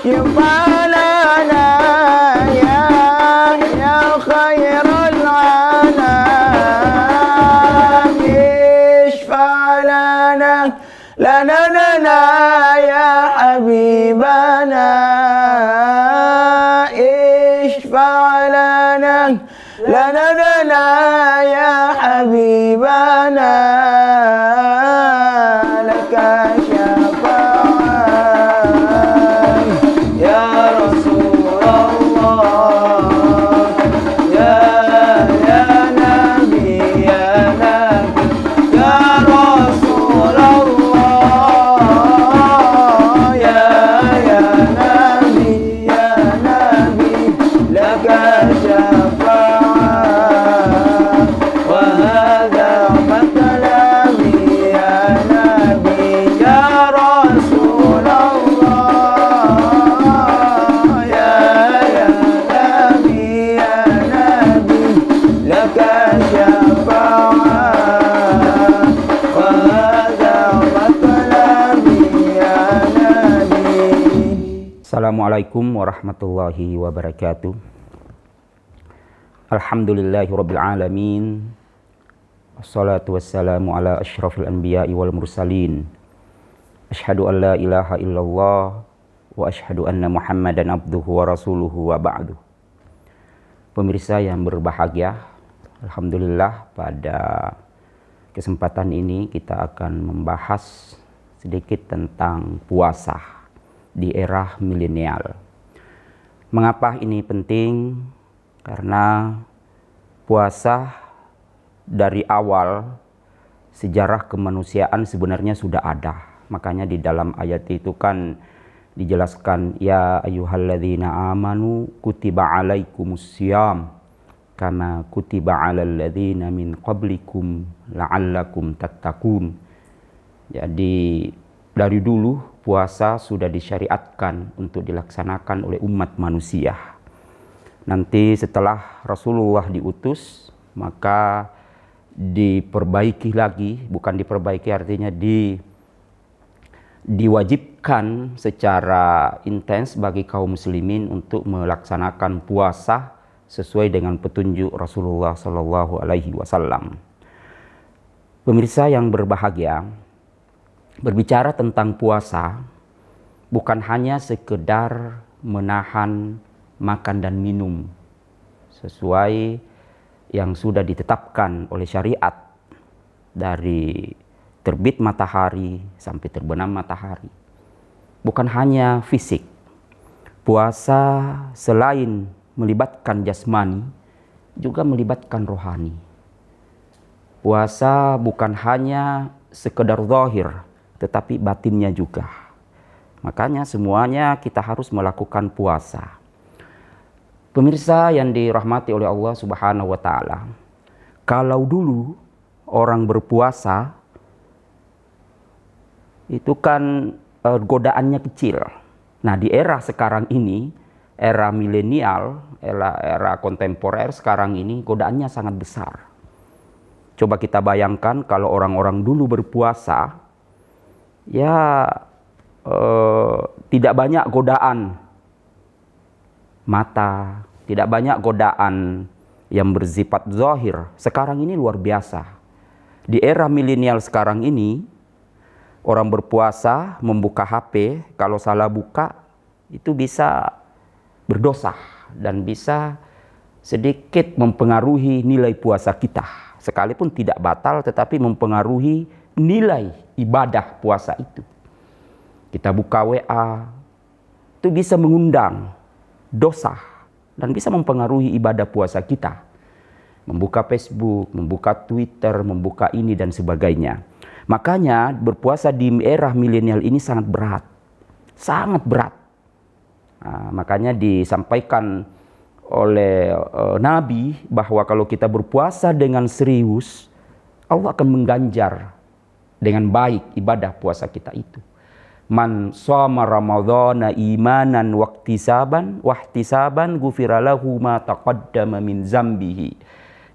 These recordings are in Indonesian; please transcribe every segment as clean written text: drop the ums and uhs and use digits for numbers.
اشفع لنا يا خير العالم اشفع لنا لنا يا حبيبنا اشفع لنا يا حبيبنا لك شفاعة يا رسول الله يا نبي يا رسول الله يا نبي لك شفاعة وهذا مطلبي يا نبي يا رسول الله يا نبي لك شفاعة وهذا مطلبي يا نبي. Assalamualaikum warahmatullahi wabarakatuh. Alhamdulillahirabbil alamin. Wassalatu wassalamu ala asyrafil anbiya'i wal mursalin. Asyhadu an la ilaha illallah wa asyhadu anna Muhammadan abduhu wa rasuluhu wa ba'du. Pemirsa yang berbahagia, alhamdulillah pada kesempatan ini kita akan membahas sedikit tentang puasa di era milenial. Mengapa ini penting? Karena puasa dari awal sejarah kemanusiaan sebenarnya sudah ada. Makanya di dalam ayat itu kan dijelaskan ya ayyuhalladzina amanu kutiba alaikumussyam kama kutiba alal ladzina min qablikum la'allakum tattaqun. Jadi dari dulu puasa sudah disyariatkan untuk dilaksanakan oleh umat manusia. Nanti setelah Rasulullah diutus, maka diperbaiki lagi, bukan diperbaiki artinya diwajibkan secara intens bagi kaum muslimin untuk melaksanakan puasa sesuai dengan petunjuk Rasulullah Shallallahu Alaihi Wasallam. Pemirsa yang berbahagia, berbicara tentang puasa bukan hanya sekedar menahan makan dan minum sesuai yang sudah ditetapkan oleh syariat dari terbit matahari sampai terbenam matahari. Bukan hanya fisik. Puasa selain melibatkan jasmani juga melibatkan rohani. Puasa bukan hanya sekedar zahir tetapi batinnya juga. Makanya semuanya kita harus melakukan puasa. Pemirsa yang dirahmati oleh Allah Subhanahu wa taala, kalau dulu orang berpuasa itu kan godaannya kecil. Nah, di era sekarang ini, era milenial, era kontemporer sekarang ini godaannya sangat besar. Coba kita bayangkan kalau orang-orang dulu berpuasa, ya tidak banyak godaan mata, tidak banyak godaan yang bersifat zahir. Sekarang ini luar biasa. Di era milenial sekarang ini, orang berpuasa membuka HP, kalau salah buka itu bisa berdosa dan bisa sedikit mempengaruhi nilai puasa kita. Sekalipun tidak batal tetapi mempengaruhi nilai ibadah puasa itu. Kita buka WA, itu bisa mengundang dosa dan bisa mempengaruhi ibadah puasa kita. Membuka Facebook, membuka Twitter, membuka ini dan sebagainya. Makanya berpuasa di era milenial ini sangat berat. Sangat berat. Nah, makanya disampaikan oleh Nabi bahwa kalau kita berpuasa dengan serius, Allah akan mengganjar dengan baik ibadah puasa kita itu. Man shoma ramadhana imanan wahtisaban ghufira lahu ma taqaddama min zambihi.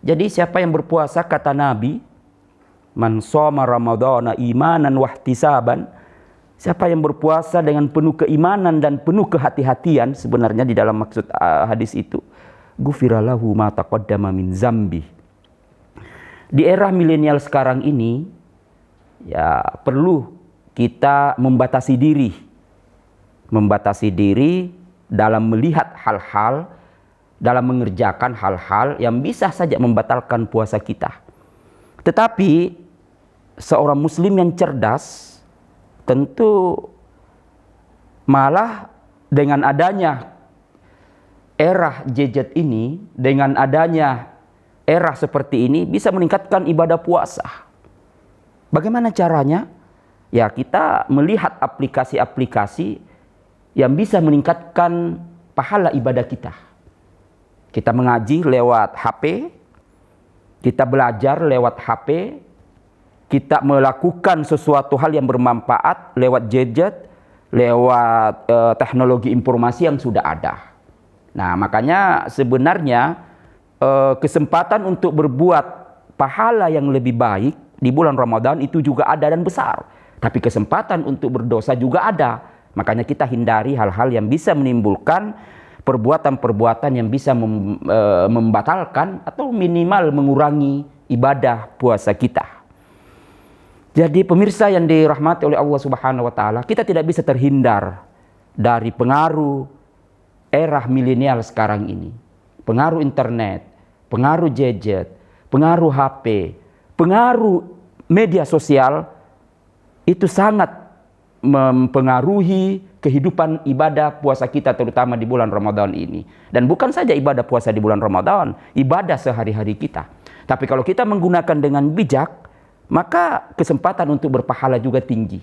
Jadi siapa yang berpuasa, kata Nabi, man shoma ramadhana imanan wahtisaban, Siapa yang berpuasa dengan penuh keimanan dan penuh kehati-hatian, sebenarnya di dalam maksud hadis itu, ghufira lahu ma taqaddama min zambi. Di era milenial sekarang ini, ya perlu kita membatasi diri dalam melihat hal-hal, dalam mengerjakan hal-hal yang bisa saja membatalkan puasa kita. Tetapi seorang muslim yang cerdas tentu malah dengan adanya era gadget ini, dengan adanya era seperti ini bisa meningkatkan ibadah puasa. Bagaimana caranya? Ya, kita melihat aplikasi-aplikasi yang bisa meningkatkan pahala ibadah kita. Kita mengaji lewat HP, kita belajar lewat HP, kita melakukan sesuatu hal yang bermanfaat lewat gadget, lewat teknologi informasi yang sudah ada. Nah, makanya sebenarnya kesempatan untuk berbuat pahala yang lebih baik di bulan Ramadan itu juga ada dan besar. Tapi kesempatan untuk berdosa juga ada. Makanya kita hindari hal-hal yang bisa menimbulkan perbuatan-perbuatan yang bisa membatalkan atau minimal mengurangi ibadah puasa kita. Jadi pemirsa yang dirahmati oleh Allah Subhanahu wa taala, kita tidak bisa terhindar dari pengaruh era milenial sekarang ini. Pengaruh internet, pengaruh gadget, pengaruh HP, pengaruh media sosial itu sangat mempengaruhi kehidupan ibadah puasa kita, terutama di bulan Ramadan ini. Dan bukan saja ibadah puasa di bulan Ramadan, ibadah sehari-hari kita. Tapi kalau kita menggunakan dengan bijak, maka kesempatan untuk berpahala juga tinggi.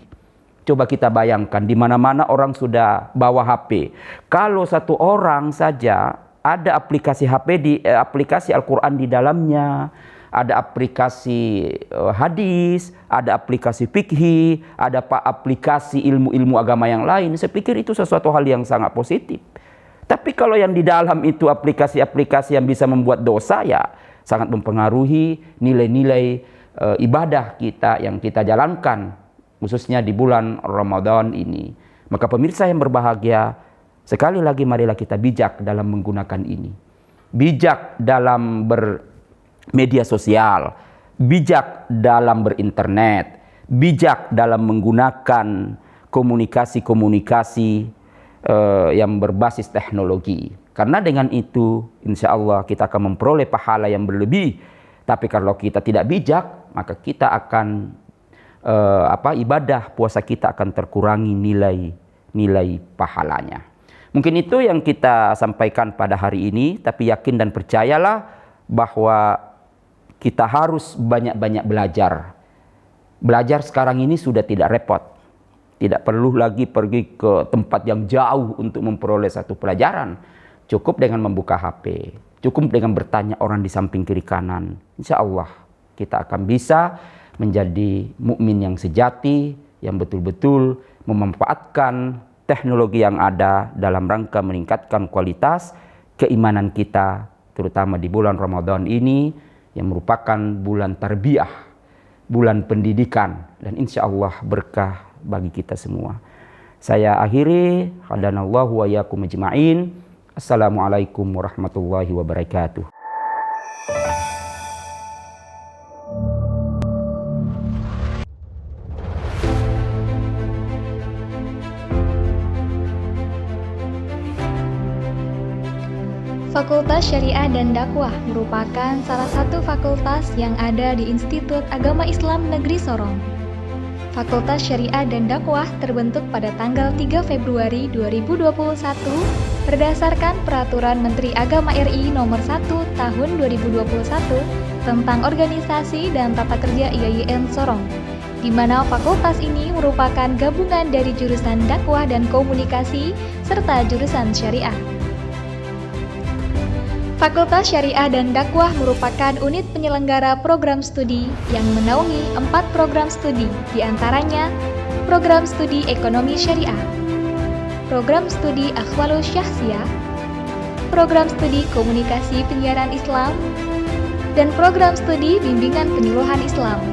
Coba kita bayangkan, di mana-mana orang sudah bawa HP. Kalau satu orang saja ada aplikasi HP aplikasi Al-Quran di dalamnya, ada aplikasi hadis, ada aplikasi fikih, ada aplikasi ilmu-ilmu agama yang lain. Saya pikir itu sesuatu hal yang sangat positif. Tapi kalau yang di dalam itu aplikasi-aplikasi yang bisa membuat dosa, ya sangat mempengaruhi nilai-nilai ibadah kita yang kita jalankan, khususnya di bulan Ramadan ini. Maka pemirsa yang berbahagia, sekali lagi marilah kita bijak dalam menggunakan ini. Bijak dalam bermedia sosial, bijak dalam berinternet, bijak dalam menggunakan komunikasi-komunikasi yang berbasis teknologi. Karena dengan itu, insya Allah kita akan memperoleh pahala yang berlebih. Tapi kalau kita tidak bijak, maka kita akan ibadah puasa kita akan terkurangi nilai pahalanya. Mungkin itu yang kita sampaikan pada hari ini, tapi yakin dan percayalah bahwa kita harus banyak-banyak belajar. Belajar sekarang ini sudah tidak repot. Tidak perlu lagi pergi ke tempat yang jauh untuk memperoleh satu pelajaran. Cukup dengan membuka HP, cukup dengan bertanya orang di samping kiri kanan. Insya Allah kita akan bisa menjadi mukmin yang sejati, yang betul-betul memanfaatkan teknologi yang ada dalam rangka meningkatkan kualitas keimanan kita, terutama di bulan Ramadan ini yang merupakan bulan tarbiyah, bulan pendidikan, dan insya Allah berkah bagi kita semua. Saya akhiri, hadanallahu wa iyyakum ajma'in. Assalamualaikum warahmatullahi wabarakatuh. Fakultas Syariah dan Dakwah merupakan salah satu fakultas yang ada di Institut Agama Islam Negeri Sorong. Fakultas Syariah dan Dakwah terbentuk pada tanggal 3 Februari 2021 berdasarkan Peraturan Menteri Agama RI Nomor 1 Tahun 2021 tentang Organisasi dan Tata Kerja IAIN Sorong, di mana fakultas ini merupakan gabungan dari jurusan dakwah dan komunikasi serta jurusan syariah. Fakultas Syariah dan Dakwah merupakan unit penyelenggara program studi yang menaungi 4 program studi, diantaranya program studi Ekonomi Syariah, program studi Akhwalus Syahsiyah, program studi Komunikasi Penyiaran Islam, dan program studi Bimbingan Penyuluhan Islam.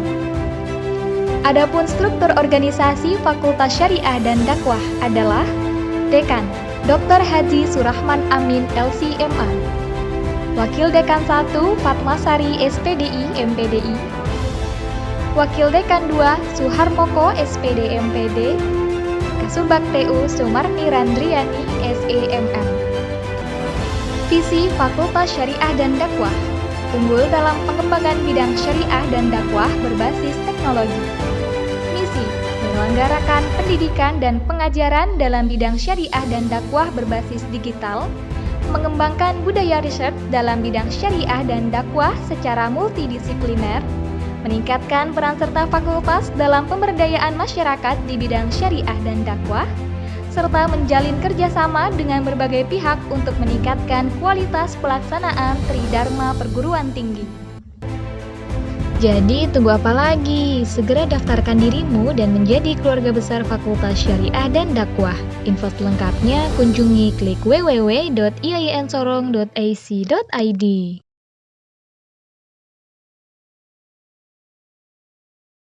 Adapun struktur organisasi Fakultas Syariah dan Dakwah adalah Dekan, Dr. Haji Surahman Amin LCMA. Wakil Dekan 1, Fatmasari SPDI MPDI. Wakil Dekan 2, Suharmoko SPD MPD. Kasubag TU Sumarni Randriani SEMM. Visi Fakultas Syariah dan Dakwah unggul dalam pengembangan bidang syariah dan dakwah berbasis teknologi. Misi menyelenggarakan pendidikan dan pengajaran dalam bidang syariah dan dakwah berbasis digital, mengembangkan budaya riset dalam bidang syariah dan dakwah secara multidisipliner, meningkatkan peran serta fakultas dalam pemberdayaan masyarakat di bidang syariah dan dakwah, serta menjalin kerjasama dengan berbagai pihak untuk meningkatkan kualitas pelaksanaan Tridharma perguruan tinggi. Jadi tunggu apa lagi? Segera daftarkan dirimu dan menjadi keluarga besar Fakultas Syariah dan Dakwah. Info selengkapnya kunjungi klik www.iainsorong.ac.id.